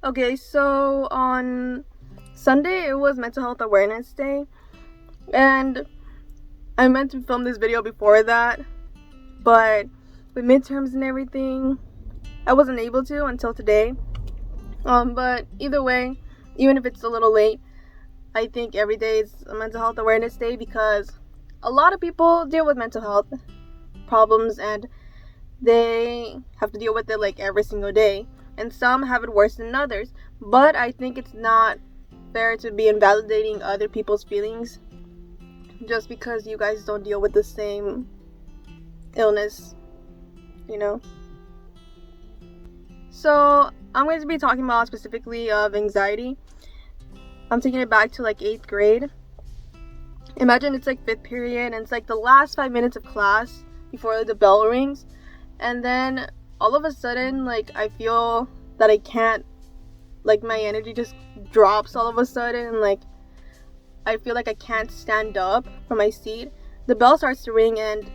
Okay, so on Sunday it was Mental Health Awareness Day, and I meant to film this video before that, but with midterms and everything, I wasn't able to until today. But either way, even if it's a little late, I think every day is a Mental Health Awareness Day because a lot of people deal with mental health problems and they have to deal with it like every single day. And some have it worse than others. But I think it's not fair to be invalidating other people's feelings just because you guys don't deal with the same illness, you know? So I'm going to be talking about specifically of anxiety. I'm taking it back to like 8th grade. Imagine it's like 5th period and it's like the last 5 minutes of class before the bell rings. And then all of a sudden, like, I feel that I can't, like, my energy just drops all of a sudden, and, like, I feel like I can't stand up from my seat. The bell starts to ring, and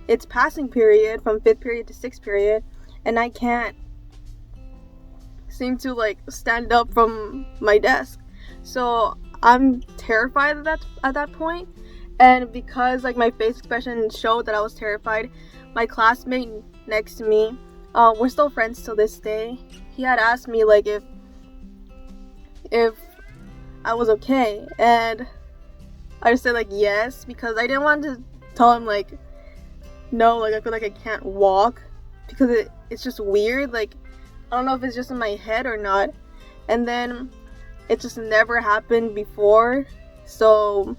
it's passing period from 5th period to 6th period, and I can't seem to, like, stand up from my desk. So I'm terrified at that point, and because, like, my face expression showed that I was terrified, my classmate next to me, we're still friends till this day. He had asked me like if I was okay, and I just said like yes because I didn't want to tell him like no, like I feel like I can't walk because it's just weird. Like I don't know if it's just in my head or not. And then it just never happened before, so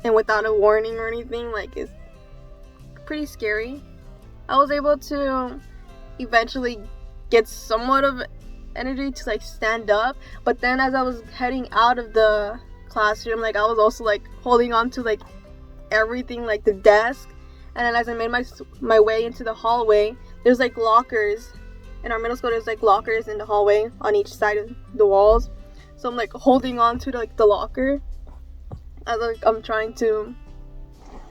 and without a warning or anything, like it's pretty scary. I was able to eventually get somewhat of energy to like stand up, but then as I was heading out of the classroom, like I was also like holding on to like everything, like the desk, and then as I made my way into the hallway, there's like lockers in our middle school. There's like lockers in the hallway on each side of the walls, so I'm like holding on to like the locker as like I'm trying to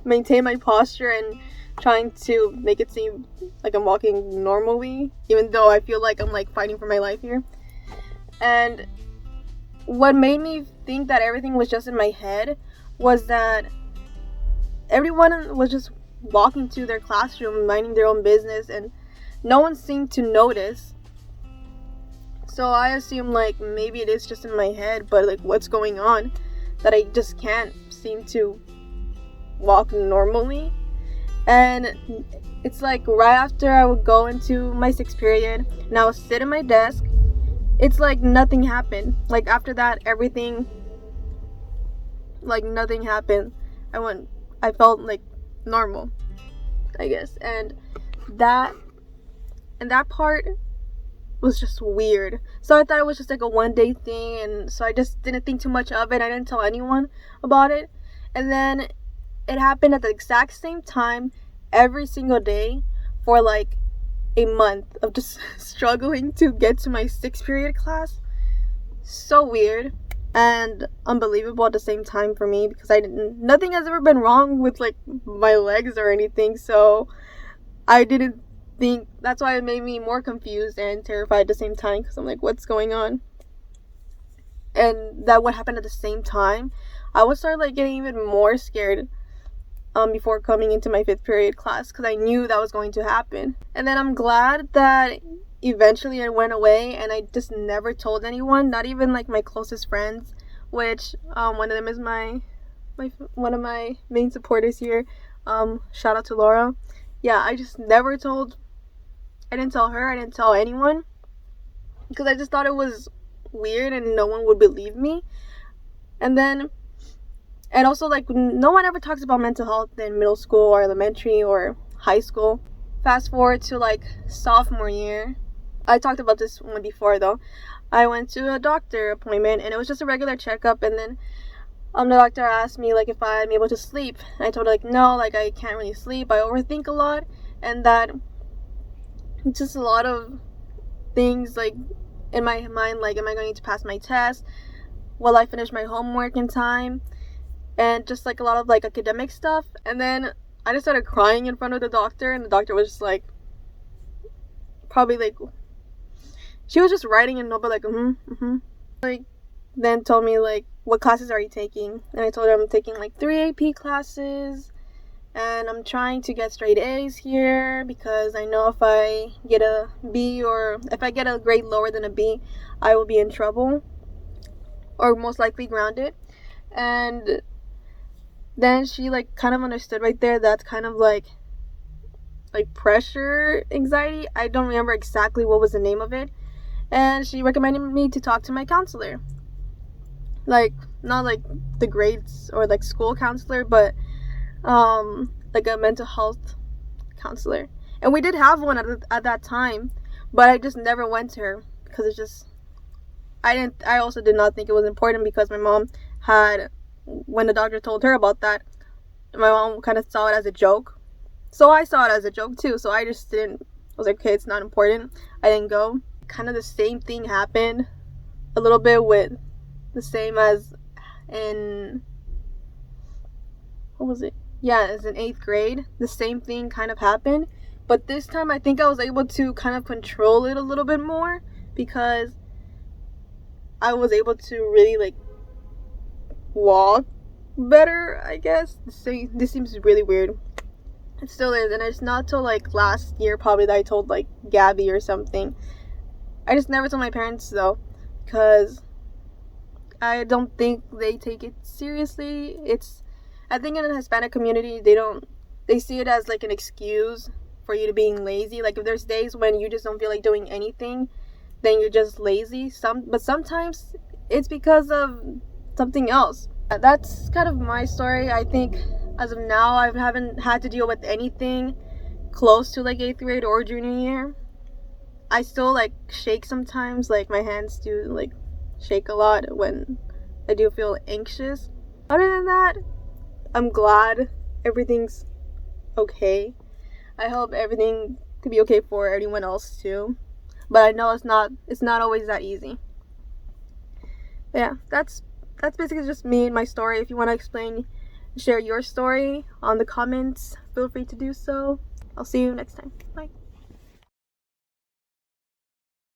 maintain my posture and trying to make it seem like I'm walking normally, even though I feel like I'm like fighting for my life here. And what made me think that everything was just in my head was that everyone was just walking to their classroom, minding their own business, and no one seemed to notice. So I assumed like maybe it is just in my head, but like what's going on that I just can't seem to walk normally. And it's like right after I would go into my 6th period and I would sit at my desk, it's like nothing happened. Like after that, everything, like nothing happened. I felt like normal, I guess. And that part was just weird. So I thought it was just like a one day thing, and so I just didn't think too much of it. I didn't tell anyone about it. And then it happened at the exact same time every single day for like a month of just struggling to get to my 6th period class. So weird and unbelievable at the same time for me because nothing has ever been wrong with like my legs or anything, so I didn't think. That's why it made me more confused and terrified at the same time because I'm like, what's going on? And that what happened at the same time, I would start like getting even more scared before coming into my 5th period class because I knew that was going to happen. And then I'm glad that eventually it went away and I just never told anyone, not even like my closest friends, which one of them is my one of my main supporters here. Shout out to Laura. Yeah, I just never told. I didn't tell her. I didn't tell anyone because I just thought it was weird and no one would believe me. And also, like, no one ever talks about mental health in middle school or elementary or high school. Fast forward to, like, sophomore year. I talked about this one before, though. I went to a doctor appointment, and it was just a regular checkup. And then the doctor asked me, like, if I'm able to sleep. And I told her, like, no, like, I can't really sleep. I overthink a lot. And that just a lot of things, like, in my mind, like, am I going to pass my test? Will I finish my homework in time? And just like a lot of like academic stuff. And then I just started crying in front of the doctor, and the doctor was just like, probably like she was just writing and nobody like like then told me like, what classes are you taking? And I told her I'm taking like 3 AP classes and I'm trying to get straight A's here because I know if I get a B or if I get a grade lower than a B, I will be in trouble or most likely grounded. And then she like kind of understood right there that's kind of like pressure anxiety. I don't remember exactly what was the name of it. And she recommended me to talk to my counselor. Like, not like the grades or like school counselor, but like a mental health counselor. And we did have one at that time, but I just never went to her because it's just I also did not think it was important because my mom had, when the doctor told her about that, my mom kind of saw it as a joke. So I saw it as a joke too. So I just didn't, I was like, okay, it's not important. I didn't go. Kind of the same thing happened a little bit with the same as in, what was it? Yeah, as in 8th grade. The same thing kind of happened. But this time I think I was able to kind of control it a little bit more because I was able to really like walk better, I guess. This seems really weird. It still is, and it's not till like last year probably that I told like Gabby or something. I just never told my parents though, because I don't think they take it seriously. I think in the Hispanic community they see it as like an excuse for you to being lazy. Like if there's days when you just don't feel like doing anything, then you're just lazy. But sometimes it's because of something else. That's kind of my story. I think as of now I haven't had to deal with anything close to like 8th grade or junior year. I still like shake sometimes, like my hands do like shake a lot when I do feel anxious. Other than that, I'm glad everything's okay. I hope everything could be okay for anyone else too. But I know it's not always that easy. But yeah, that's basically just me and my story. If you want to share your story on the comments, feel free to do so. I'll see you next time. Bye.